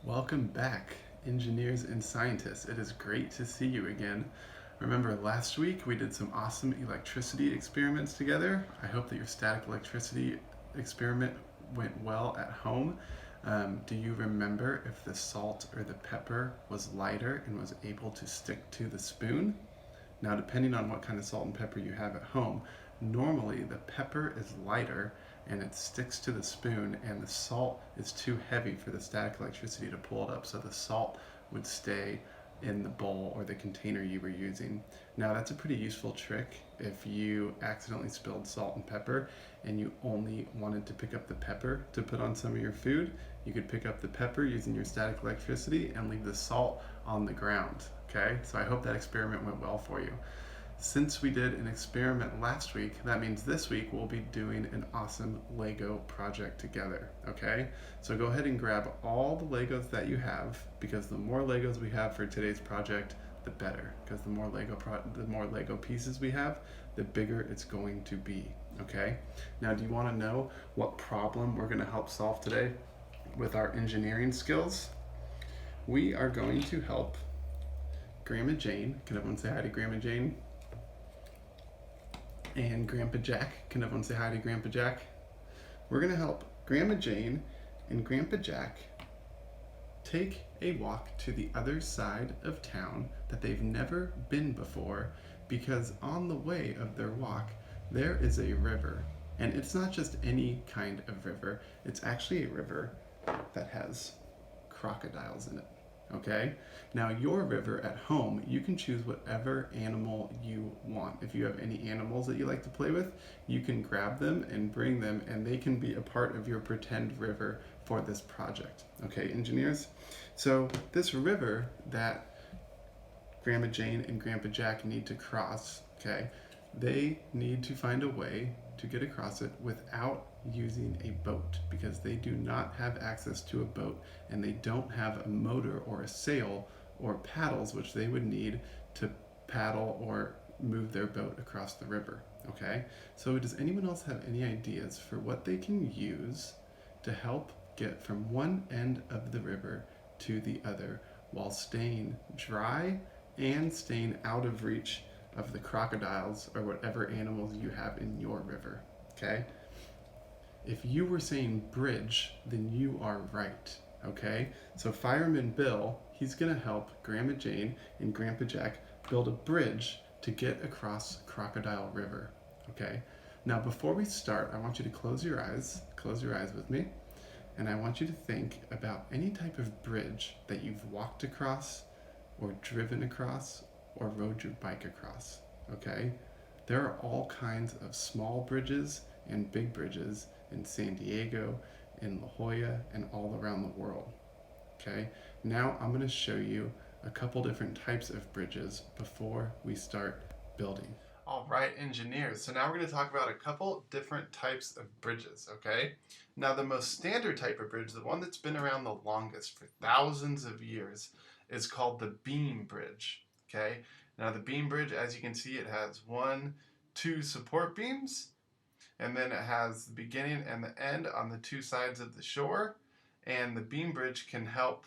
Welcome back, engineers and scientists. It is great to see you again. Remember, last week we did some awesome electricity experiments together. I hope that your static electricity experiment went well at home. Do you remember if the salt or the pepper was lighter and was able to stick to the spoon? Now, depending on what kind of salt and pepper you have at home, normally the pepper is lighter and it sticks to the spoon, and the salt is too heavy for the static electricity to pull it up, so the salt would stay in the bowl or the container you were using. Now, that's a pretty useful trick if you accidentally spilled salt and pepper and you only wanted to pick up the pepper to put on some of your food. You could pick up the pepper using your static electricity and leave the salt on the ground. Okay, so I hope that experiment went well for you. Since we did an experiment last week, that means this week we'll be doing an awesome Lego project together, okay? So go ahead and grab all the Legos that you have, because the more Legos we have for today's project, the better, because the more Lego pieces we have, the bigger it's going to be, okay? Now, do you want to know what problem we're going to help solve today with our engineering skills? We are going to help Grandma Jane. Can everyone say hi to Grandma Jane? And Grandpa Jack. Can everyone say hi to Grandpa Jack? We're going to help Grandma Jane and Grandpa Jack take a walk to the other side of town that they've never been before, because on the way of their walk there is a river. And it's not just any kind of river, it's actually a river that has crocodiles in it. Okay? Now, your river at home, you can choose whatever animal you want. If you have any animals that you like to play with, you can grab them and bring them, and they can be a part of your pretend river for this project. Okay, engineers? So, this river that Grandma Jane and Grandpa Jack need to cross, okay, they need to find a way to get across it without using a boat, because they do not have access to a boat and they don't have a motor or a sail or paddles, which they would need to paddle or move their boat across the river. Okay, so does anyone else have any ideas for what they can use to help get from one end of the river to the other while staying dry and staying out of reach of the crocodiles or whatever animals you have in your river? Okay, if you were saying bridge, then you are right. Okay, so Fireman Bill, he's gonna help Grandma Jane and Grandpa Jack build a bridge to get across Crocodile River. Okay, now before we start, I want you to close your eyes with me, and I want you to think about any type of bridge that you've walked across or driven across or rode your bike across. Okay, there are all kinds of small bridges and big bridges in San Diego, in La Jolla, and all around the world. Okay, now I'm going to show you a couple different types of bridges before we start building. All right, engineers, so now we're going to talk about a couple different types of bridges, okay? Now, the most standard type of bridge, the one that's been around the longest for thousands of years, is called the beam bridge, okay? Now, the beam bridge, as you can see, it has two support beams, and then it has the beginning and the end on the two sides of the shore, and the beam bridge can help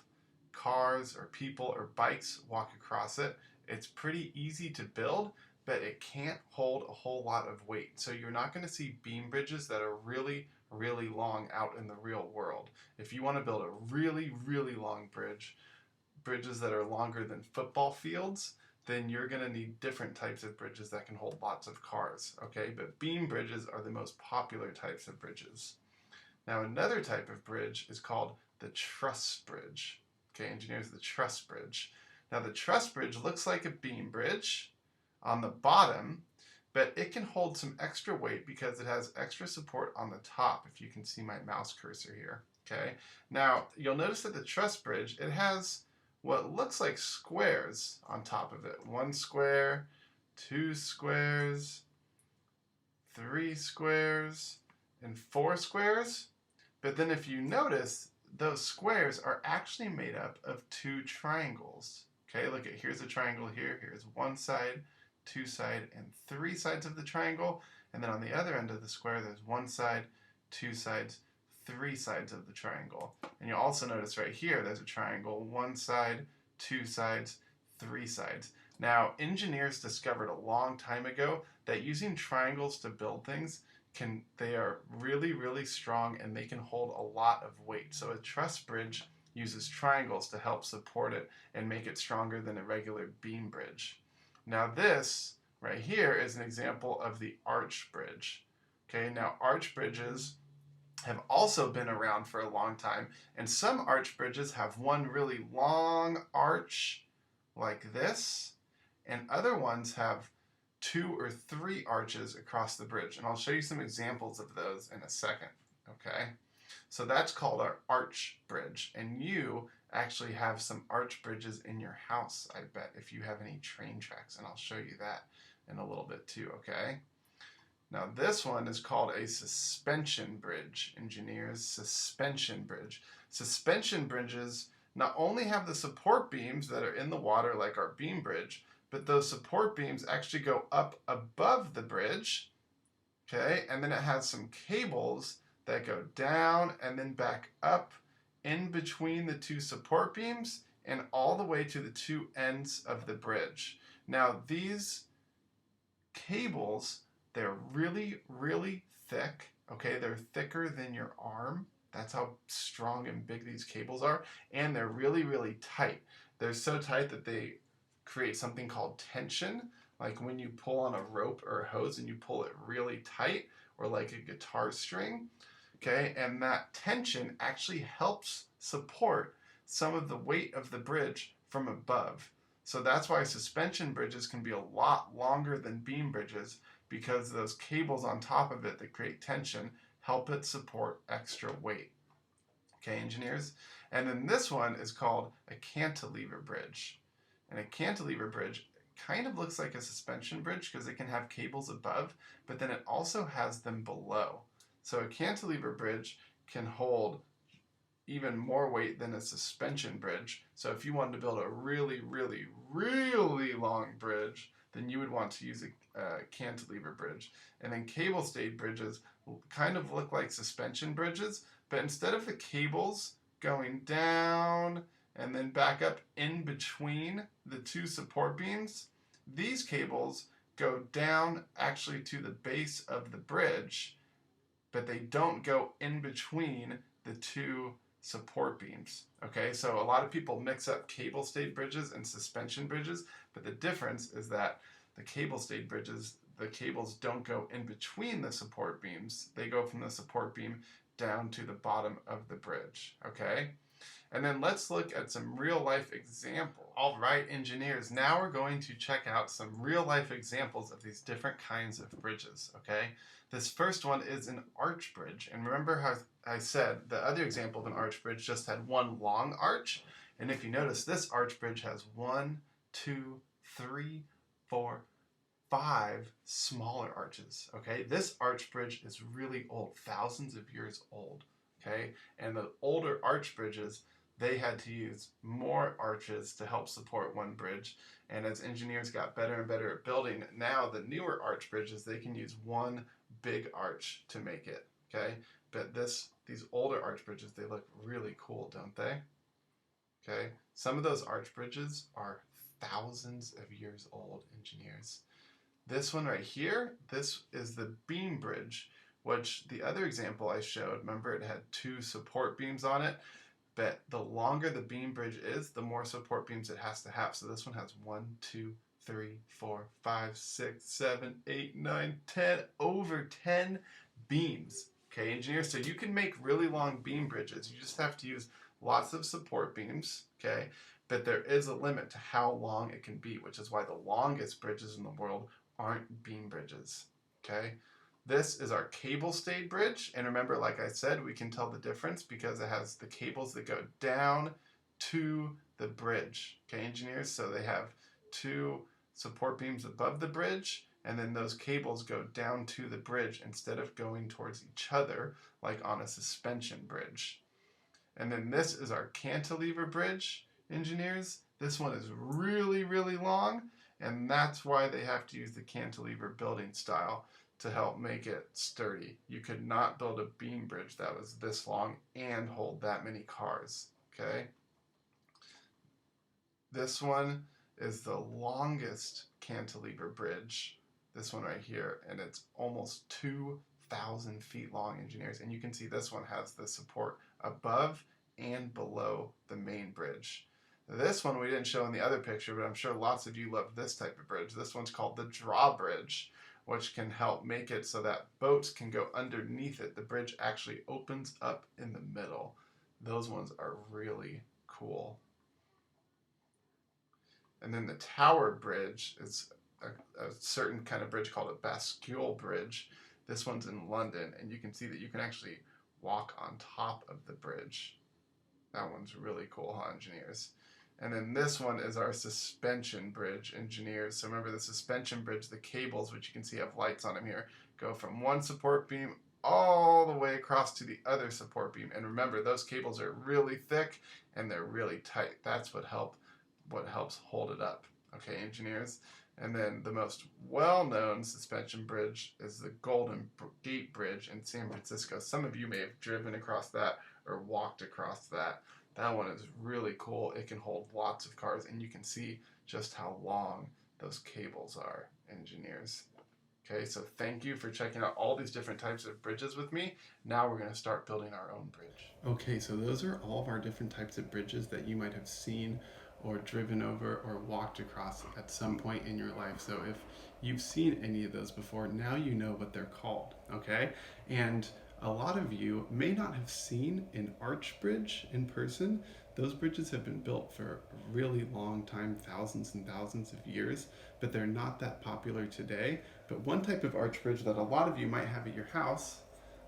cars or people or bikes walk across it. It's pretty easy to build, but it can't hold a whole lot of weight. So you're not going to see beam bridges that are really, really long out in the real world. If you want to build a really, really long bridges that are longer than football fields, then you're going to need different types of bridges that can hold lots of cars, okay? But beam bridges are the most popular types of bridges. Now, another type of bridge is called the truss bridge. Okay, engineers, the truss bridge. Now, the truss bridge looks like a beam bridge on the bottom, but it can hold some extra weight because it has extra support on the top, if you can see my mouse cursor here, okay? Now, you'll notice that the truss bridge, it has what looks like squares on top of it. 1 square, 2 squares, 3 squares, and 4 squares. But then if you notice, those squares are actually made up of 2 triangles. Okay, look at, here's a triangle here. Here's 1 side, 2 side, and 3 sides of the triangle. And then on the other end of the square, there's 1 side, 2 sides, 3 sides of the triangle. And you'll also notice right here there's a triangle, 1 side, 2 sides, 3 sides. Now, engineers discovered a long time ago that using triangles to build things they are really, really strong, and they can hold a lot of weight. So a truss bridge uses triangles to help support it and make it stronger than a regular beam bridge. Now this right here is an example of the arch bridge. Okay, now arch bridges have also been around for a long time, and some arch bridges have one really long arch like this, and other ones have 2 or 3 arches across the bridge. And I'll show you some examples of those in a second. Okay, so that's called our arch bridge, and you actually have some arch bridges in your house, I bet, if you have any train tracks, and I'll show you that in a little bit too. Okay, now this one is called a suspension bridge, engineers. Suspension bridge. Suspension bridges not only have the support beams that are in the water like our beam bridge, but those support beams actually go up above the bridge, okay? And then it has some cables that go down and then back up in between the 2 support beams and all the way to the 2 ends of the bridge. Now, these cables, they're really, really thick, okay? They're thicker than your arm. That's how strong and big these cables are. And they're really, really tight. They're so tight that they create something called tension, like when you pull on a rope or a hose and you pull it really tight, or like a guitar string, okay? And that tension actually helps support some of the weight of the bridge from above. So that's why suspension bridges can be a lot longer than beam bridges, because those cables on top of it that create tension help it support extra weight. Okay, engineers? And then this one is called a cantilever bridge. And a cantilever bridge kind of looks like a suspension bridge because it can have cables above, but then it also has them below. So a cantilever bridge can hold even more weight than a suspension bridge. So if you wanted to build a really, really, really long bridge, then you would want to use a cantilever bridge. And then cable stayed bridges kind of look like suspension bridges, but instead of the cables going down and then back up in between the 2 support beams, these cables go down actually to the base of the bridge, but they don't go in between the 2 support beams. Okay, so a lot of people mix up cable stayed bridges and suspension bridges, but the difference is that the cable stayed bridges, the cables don't go in between the support beams. They go from the support beam down to the bottom of the bridge. Okay, and then let's look at some real life examples. All right, engineers, now we're going to check out some real life examples of these different kinds of bridges, okay? This first one is an arch bridge. And remember how I said the other example of an arch bridge just had one long arch? And if you notice, this arch bridge has 1, 2, 3, 4, 5 smaller arches, okay? This arch bridge is really old, thousands of years old, okay? And the older arch bridges, they had to use more arches to help support one bridge. And as engineers got better and better at building, now the newer arch bridges, they can use one big arch to make it, okay? But these older arch bridges, they look really cool, don't they? Okay, some of those arch bridges are thousands of years old, engineers. This one right here, this is the beam bridge, which the other example I showed, remember it had 2 support beams on it, but the longer the beam bridge is, the more support beams it has to have. So this one has 1, 2, 3, 4, 5, 6, 7, 8, 9, 10, over 10 beams. Okay, engineers, so you can make really long beam bridges. You just have to use lots of support beams, okay? But there is a limit to how long it can be, which is why the longest bridges in the world aren't beam bridges, okay? This is our cable stayed bridge, and remember, like I said, we can tell the difference because it has the cables that go down to the bridge, okay, engineers? So they have 2 support beams above the bridge, and then those cables go down to the bridge instead of going towards each other like on a suspension bridge. And then this is our cantilever bridge, engineers. This one is really, really long, and that's why they have to use the cantilever building style to help make it sturdy. You could not build a beam bridge that was this long and hold that many cars, okay? This one is the longest cantilever bridge, this one right here, and it's almost 2,000 feet long, engineers. And you can see this one has the support above and below the main bridge. This one we didn't show in the other picture, but I'm sure lots of you love this type of bridge. This one's called the drawbridge, which can help make it so that boats can go underneath it. The bridge actually opens up in the middle. Those ones are really cool. And then the tower bridge is a certain kind of bridge called a bascule bridge. This one's in London, and you can see that you can actually walk on top of the bridge. That one's really cool, huh, engineers? And then this one is our suspension bridge, engineers. So remember the suspension bridge, the cables, which you can see have lights on them here, go from one support beam all the way across to the other support beam. And remember, those cables are really thick and they're really tight. That's what helps hold it up. Okay, engineers? And then the most well-known suspension bridge is the Golden Gate Bridge in San Francisco. Some of you may have driven across that or walked across that. That one is really cool. It can hold lots of cars, and you can see just how long those cables are, engineers. Okay, so thank you for checking out all these different types of bridges with me. Now we're going to start building our own bridge. Okay, so those are all of our different types of bridges that you might have seen or driven over or walked across at some point in your life. So if you've seen any of those before, now you know what they're called, okay? And a lot of you may not have seen an arch bridge in person. Those bridges have been built for a really long time, thousands and thousands of years, but they're not that popular today. But one type of arch bridge that a lot of you might have at your house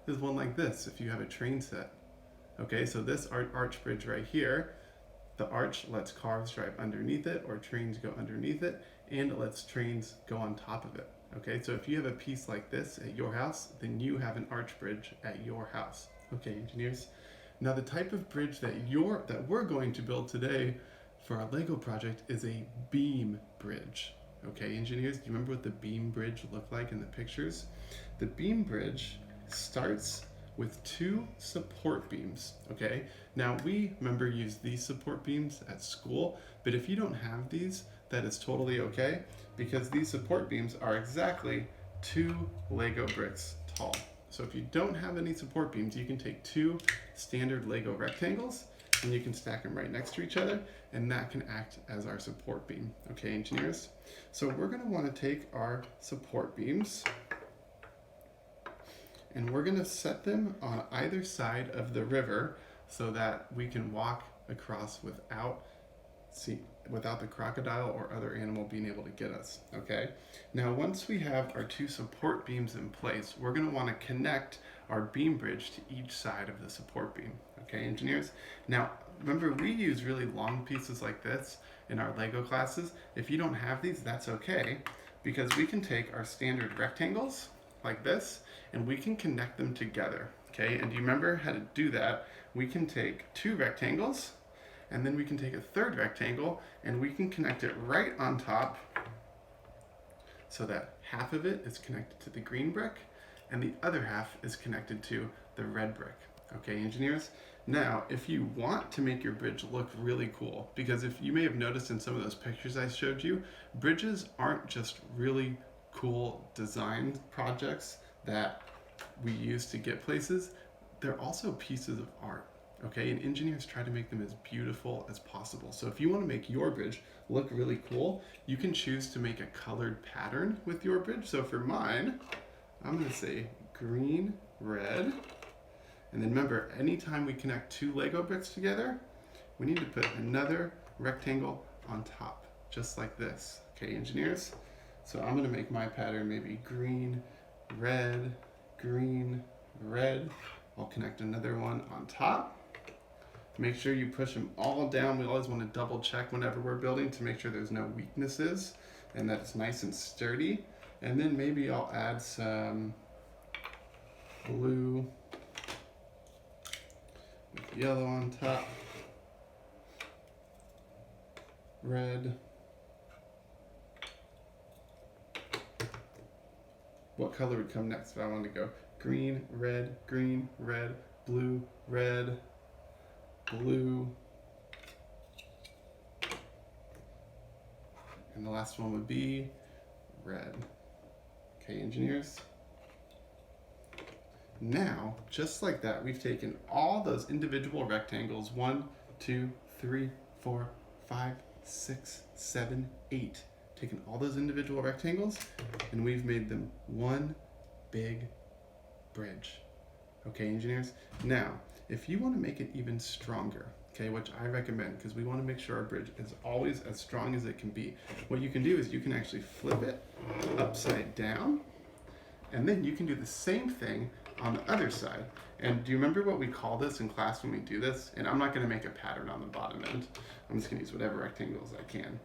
is one like this, if you have a train set. Okay, so this arch bridge right here, the arch lets cars drive underneath it or trains go underneath it, and it lets trains go on top of it. Okay, so if you have a piece like this at your house, then you have an arch bridge at your house. Okay, engineers. Now the type of bridge that we're going to build today for our Lego project is a beam bridge. Okay, engineers, do you remember what the beam bridge looked like in the pictures? The beam bridge starts with 2 support beams, okay? Now we, remember, use these support beams at school, but if you don't have these, that is totally okay, because these support beams are exactly 2 Lego bricks tall. So if you don't have any support beams, you can take 2 standard Lego rectangles and you can stack them right next to each other, and that can act as our support beam. Okay, engineers? So we're gonna wanna take our support beams and we're gonna set them on either side of the river so that we can walk across without the crocodile or other animal being able to get us, okay? Now, once we have our 2 support beams in place, we're gonna wanna connect our beam bridge to each side of the support beam, okay, engineers? Now, remember, we use really long pieces like this in our Lego classes. If you don't have these, that's okay, because we can take our standard rectangles like this, and we can connect them together, okay? And do you remember how to do that? We can take 2 rectangles, and then we can take a 3rd rectangle, and we can connect it right on top so that half of it is connected to the green brick, and the other half is connected to the red brick. Okay, engineers? Now, if you want to make your bridge look really cool, because if you may have noticed in some of those pictures I showed you, bridges aren't just really cool design projects that we use to get places, they're also pieces of art, okay? And engineers try to make them as beautiful as possible. So if you want to make your bridge look really cool, you can choose to make a colored pattern with your bridge. So for mine, I'm going to say green, red, and then remember, anytime we connect 2 Lego bricks together, we need to put another rectangle on top, just like this, okay, engineers? So I'm gonna make my pattern maybe green, red, red. I'll connect another one on top. Make sure you push them all down. We always want to double check whenever we're building to make sure there's no weaknesses and that it's nice and sturdy. And then maybe I'll add some blue with yellow on top, red, what color would come next if I wanted to go green, red, blue, red, blue. And the last one would be red. Okay, engineers? Now, just like that, we've taken all those individual rectangles, 1, 2, 3, 4, 5, 6, 7, 8. Taken all those individual rectangles, and we've made them one big bridge. Okay, engineers? Now, if you want to make it even stronger, okay, which I recommend because we want to make sure our bridge is always as strong as it can be, what you can do is you can actually flip it upside down, and then you can do the same thing on the other side. And do you remember what we call this in class when we do this? And I'm not going to make a pattern on the bottom end. I'm just going to use whatever rectangles I can.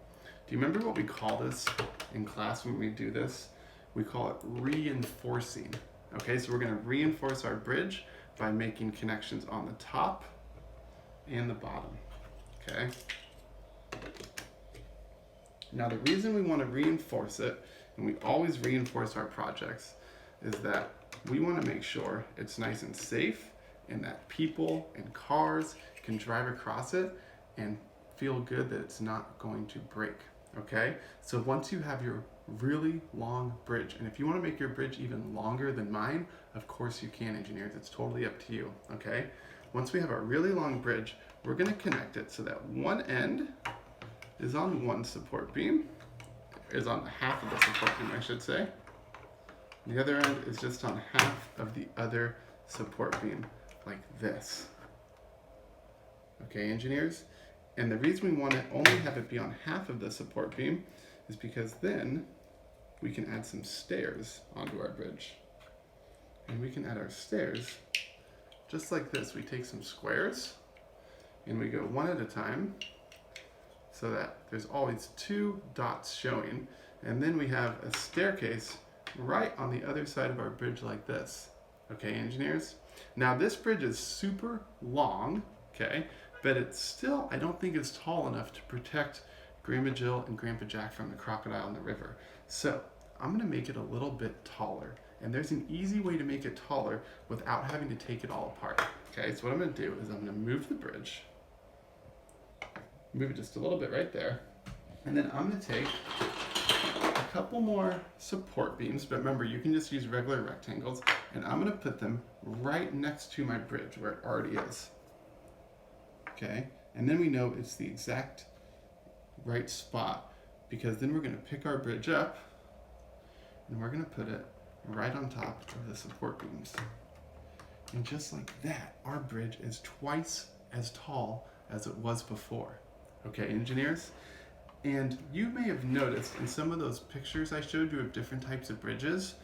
Do you remember what we call this in class when we do this? We call it reinforcing. Okay, so we're going to reinforce our bridge by making connections on the top and the bottom. Okay? Now the reason we want to reinforce it, and we always reinforce our projects, is that we want to make sure it's nice and safe and that people and cars can drive across it and feel good that it's not going to break. Okay? So once you have your really long bridge, and if you want to make your bridge even longer than mine, of course you can, engineers. It's totally up to you. Okay? Once we have our really long bridge, we're going to connect it so that one end is on one support beam, is on half of the support beam, I should say. The other end is just on half of the other support beam, like this. Okay, engineers? And the reason we want to only have it be on half of the support beam is because then we can add some stairs onto our bridge. And we can add our stairs just like this. We take some squares and we go one at a time so that there's always 2 dots showing. And then we have a staircase right on the other side of our bridge like this. Okay, engineers? Now this bridge is super long, okay, but it's still, I don't think it's tall enough to protect Grandma Jill and Grandpa Jack from the crocodile in the river. So I'm gonna make it a little bit taller. And there's an easy way to make it taller without having to take it all apart. Okay, so what I'm gonna do is I'm gonna move the bridge, move it just a little bit right there, and then I'm gonna take a couple more support beams, but remember you can just use regular rectangles, and I'm gonna put them right next to my bridge where it already is. Okay, and then we know it's the exact right spot, because then we're gonna pick our bridge up and we're gonna put it right on top of the support beams. And just like that, our bridge is twice as tall as it was before. Okay, engineers? And you may have noticed in some of those pictures I showed you of different types of bridges,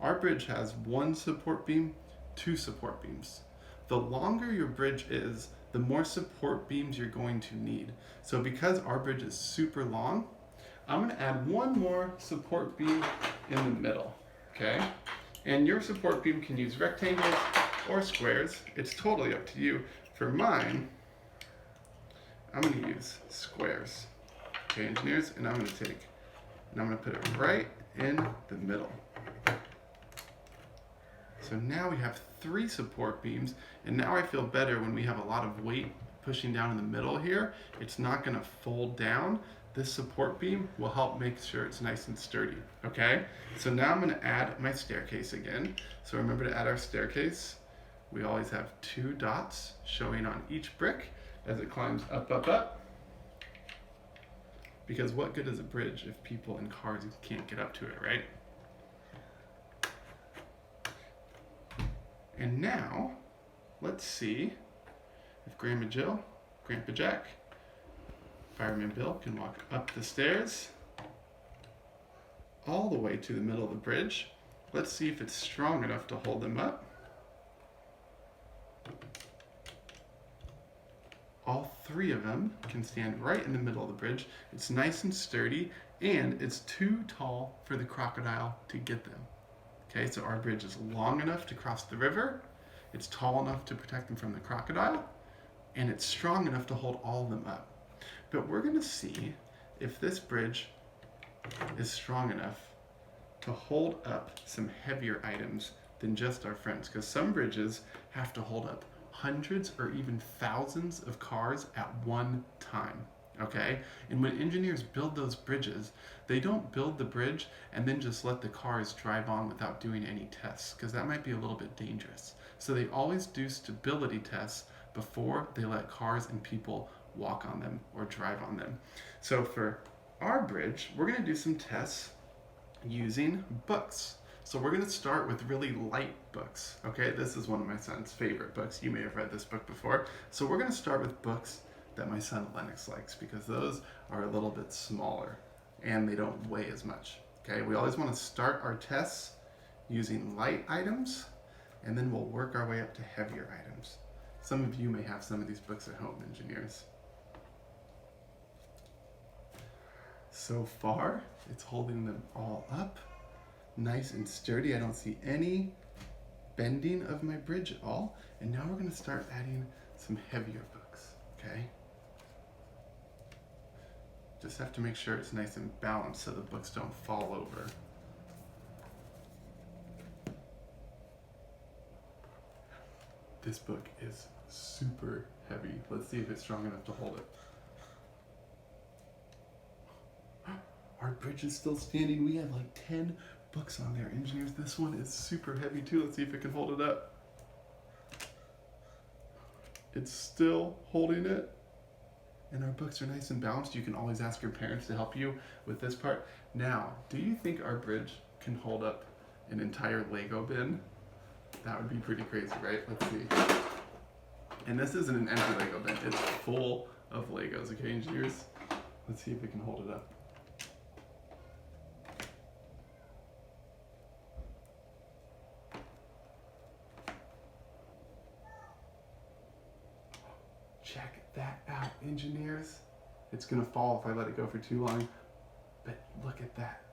our bridge has 1 support beam, 2 support beams. The longer your bridge is, the more support beams you're going to need. So because our bridge is super long, I'm gonna add 1 more support beam in the middle, okay? And your support beam can use rectangles or squares. It's totally up to you. For mine, I'm gonna use squares. Okay, engineers, and I'm gonna put it right in the middle. So now we have 3 support beams, and now I feel better when we have a lot of weight pushing down in the middle here. It's not gonna fold down. This support beam will help make sure it's nice and sturdy, okay? So now I'm gonna add my staircase again. So remember to add our staircase. We always have 2 dots showing on each brick as it climbs up, up, up. Because what good is a bridge if people and cars can't get up to it, right? And now, let's see if Grandma Jill, Grandpa Jack, Fireman Bill can walk up the stairs all the way to the middle of the bridge. Let's see if it's strong enough to hold them up. All 3 of them can stand right in the middle of the bridge. It's nice and sturdy, and it's too tall for the crocodile to get them. Okay, so our bridge is long enough to cross the river, it's tall enough to protect them from the crocodile, and it's strong enough to hold all of them up. But we're gonna see if this bridge is strong enough to hold up some heavier items than just our friends, because some bridges have to hold up hundreds or even thousands of cars at one time. Okay? And when engineers build those bridges, they don't build the bridge and then just let the cars drive on without doing any tests, because that might be a little bit dangerous. So they always do stability tests before they let cars and people walk on them or drive on them. So for our bridge, we're going to do some tests using books. So we're going to start with really light books. Okay, this is one of my son's favorite books. You may have read this book before. So we're going to start with books that my son Lennox likes, because those are a little bit smaller and they don't weigh as much. Okay, we always want to start our tests using light items, and then we'll work our way up to heavier items. Some of you may have some of these books at home, engineers. So far, it's holding them all up, nice and sturdy. I don't see any bending of my bridge at all. And now we're going to start adding some heavier books, okay? Just have to make sure it's nice and balanced so the books don't fall over. This book is super heavy. Let's see if it's strong enough to hold it. Our bridge is still standing. We have like 10 books on there. Engineers, this one is super heavy too. Let's see if it can hold it up. It's still holding it. And our books are nice and balanced. You can always ask your parents to help you with this part. Now, do you think our bridge can hold up an entire Lego bin? That would be pretty crazy, right? Let's see. And this isn't an empty Lego bin. It's full of Legos, okay, engineers? Let's see if it can hold it up. Check that out, engineers. It's gonna fall if I let it go for too long, but look at that.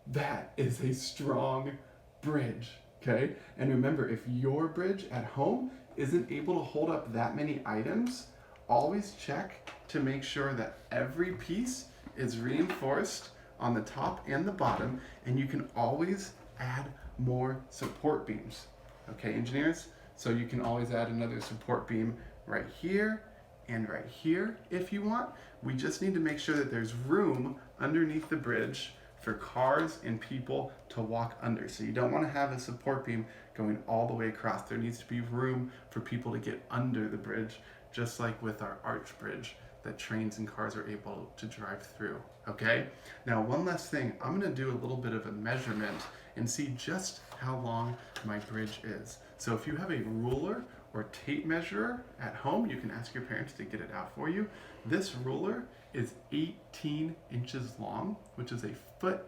That is a strong bridge, okay? And remember, if your bridge at home isn't able to hold up that many items, always check to make sure that every piece is reinforced on the top and the bottom, and you can always add more support beams, okay, engineers? So you can always add another support beam right here and right here if you want. We just need to make sure that there's room underneath the bridge for cars and people to walk under. So you don't want to have a support beam going all the way across. There needs to be room for people to get under the bridge, just like with our arch bridge that trains and cars are able to drive through, okay? Now, one last thing, I'm gonna do a little bit of a measurement and see just how long my bridge is. So if you have a ruler or tape measurer at home, you can ask your parents to get it out for you. This ruler is 18 inches long, which is 1.5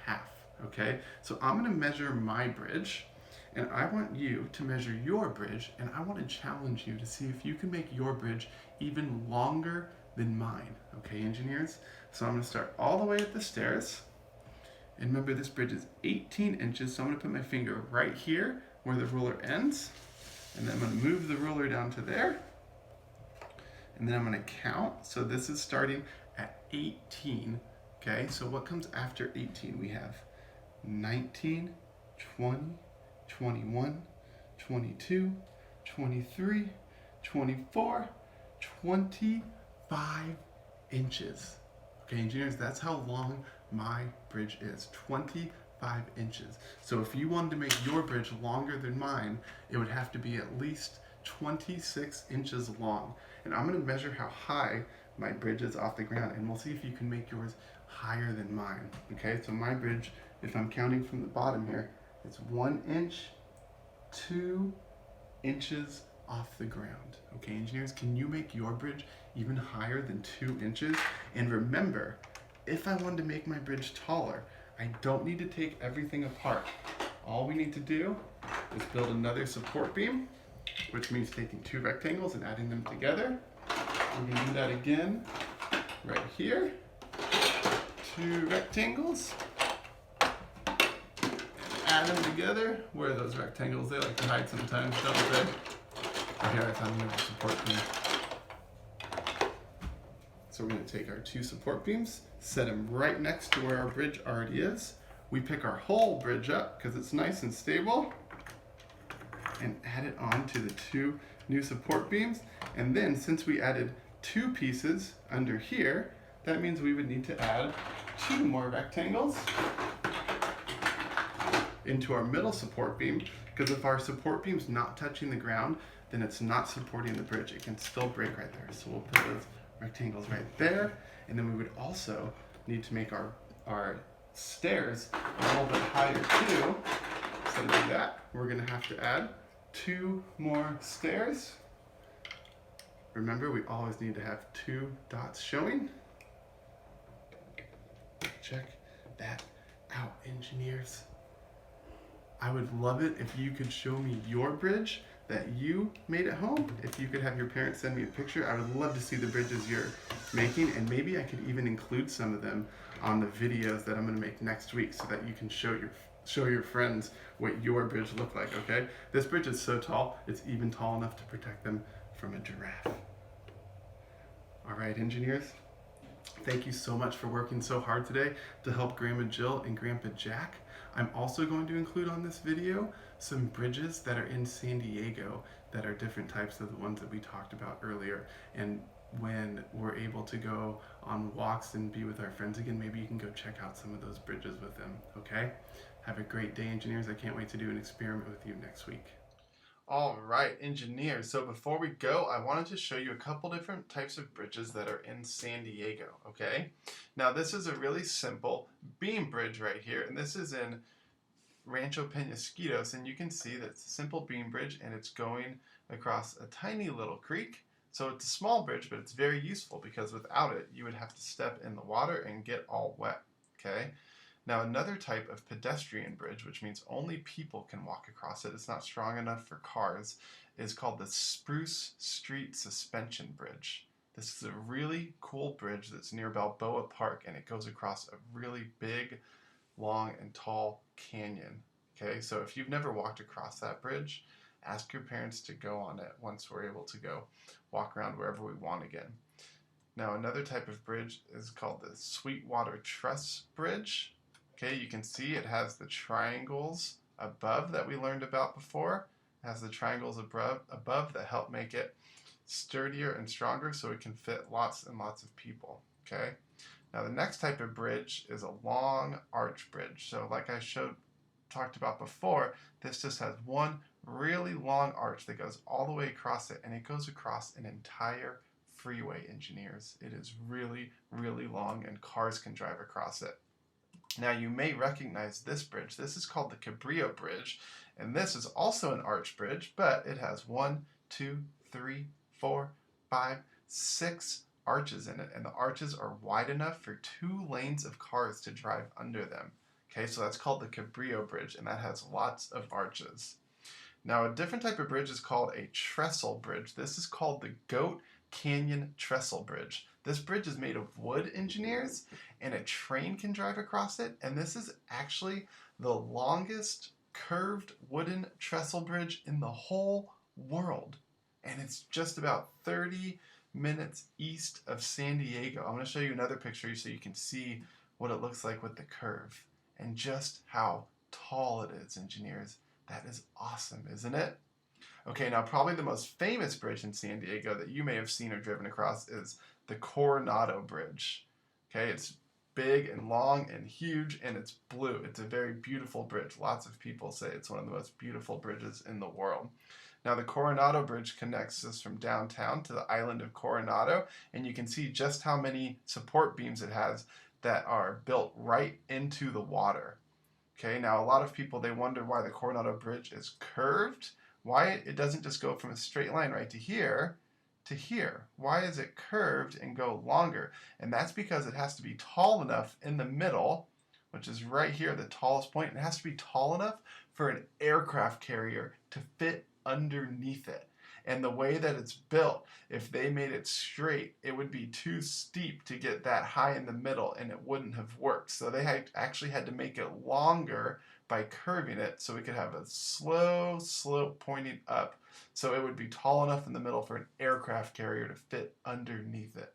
feet, okay? So I'm gonna measure my bridge, and I want you to measure your bridge, and I want to challenge you to see if you can make your bridge even longer than mine, okay, engineers? So I'm gonna start all the way at the stairs, and remember this bridge is 18 inches, so I'm gonna put my finger right here where the ruler ends, and then I'm gonna move the ruler down to there, and then I'm gonna count. So this is starting at 18, okay? So what comes after 18? We have 19, 20, 21, 22, 23, 24, 25 inches. Okay, engineers, that's how long my bridge is, 25 inches. So if you wanted to make your bridge longer than mine, it would have to be at least 26 inches long. And I'm gonna measure how high my bridge is off the ground, and we'll see if you can make yours higher than mine, okay? So my bridge, if I'm counting from the bottom here, it's 1 inch, 2 inches off the ground. Okay, engineers, can you make your bridge even higher than 2 inches? And remember, if I wanted to make my bridge taller, I don't need to take everything apart. All we need to do is build another support beam, which means taking 2 rectangles and adding them together. We're gonna do that again right here. 2 rectangles. Add them together. Where are those rectangles? They like to hide sometimes, don't they? Oh, here, I found another support beam. So we're going to take our 2 support beams, set them right next to where our bridge already is. We pick our whole bridge up because it's nice and stable and add it on to the 2 new support beams. And then since we added 2 pieces under here, that means we would need to add 2 more rectangles into our middle support beam, because if our support beam's not touching the ground, then it's not supporting the bridge. It can still break right there. So we'll put those rectangles right there, and then we would also need to make our stairs a little bit higher too. So to do that, we're gonna have to add 2 more stairs. Remember, we always need to have 2 dots showing. Check that out, engineers. I would love it if you could show me your bridge that you made at home. If you could have your parents send me a picture, I would love to see the bridges you're making, and maybe I could even include some of them on the videos that I'm gonna make next week so that you can show your friends what your bridge looked like, okay? This bridge is so tall, it's even tall enough to protect them from a giraffe. All right, engineers, thank you so much for working so hard today to help Grandma Jill and Grandpa Jack. I'm also going to include on this video some bridges that are in San Diego that are different types of the ones that we talked about earlier. And when we're able to go on walks and be with our friends again, maybe you can go check out some of those bridges with them, okay? Have a great day, engineers. I can't wait to do an experiment with you next week. All right, engineers. So before we go, I wanted to show you a couple different types of bridges that are in San Diego, okay? Now this is a really simple beam bridge right here, and this is in Rancho Penasquitos, and you can see that it's a simple beam bridge and it's going across a tiny little creek. So it's a small bridge, but it's very useful because without it, you would have to step in the water and get all wet, okay? Now another type of pedestrian bridge, which means only people can walk across it, it's not strong enough for cars, is called the Spruce Street Suspension Bridge. This is a really cool bridge that's near Balboa Park, and it goes across a really big, long, and tall canyon. Okay, so if you've never walked across that bridge, ask your parents to go on it once we're able to go walk around wherever we want again. Now another type of bridge is called the Sweetwater Truss Bridge. Okay, you can see it has the triangles above that we learned about before. It has the triangles above that help make it sturdier and stronger so it can fit lots and lots of people, okay? Now the next type of bridge is a long arch bridge. So like I talked about before, this just has one really long arch that goes all the way across it, and it goes across an entire freeway, engineers. It is really, really long, and cars can drive across it. Now you may recognize this bridge. This is called the Cabrillo Bridge, and this is also an arch bridge, but it has 1, 2, 3, 4, 5, 6 arches in it, and the arches are wide enough for 2 lanes of cars to drive under them. Okay, so that's called the Cabrillo Bridge, and that has lots of arches. Now a different type of bridge is called a trestle bridge. This is called the Goat Canyon Trestle Bridge. This bridge is made of wood, engineers, and a train can drive across it, and this is actually the longest curved wooden trestle bridge in the whole world. And it's just about 30 minutes east of San Diego. I'm going to show you another picture so you can see what it looks like with the curve and just how tall it is, engineers. That is awesome, isn't it? Okay, now probably the most famous bridge in San Diego that you may have seen or driven across is the Coronado Bridge. Okay, it's big and long and huge, and it's blue. It's a very beautiful bridge. Lots of people say it's one of the most beautiful bridges in the world. Now the Coronado Bridge connects us from downtown to the island of Coronado, and you can see just how many support beams it has that are built right into the water. Okay, now a lot of people, they wonder why the Coronado Bridge is curved. Why it doesn't just go from a straight line right to here. Why is it curved and go longer? And that's because it has to be tall enough in the middle, which is right here, the tallest point. It has to be tall enough for an aircraft carrier to fit underneath it. And the way that it's built, if they made it straight, it would be too steep to get that high in the middle, and it wouldn't have worked. So they actually had to make it longer by curving it so we could have a slow slope pointing up, so it would be tall enough in the middle for an aircraft carrier to fit underneath it.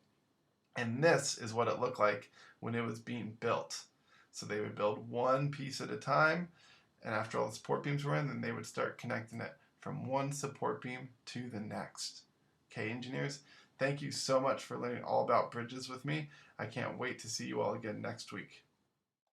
And this is what it looked like when it was being built. So they would build one piece at a time, and after all the support beams were in, then they would start connecting it from one support beam to the next. Okay, engineers, thank you so much for learning all about bridges with me. I can't wait to see you all again next week.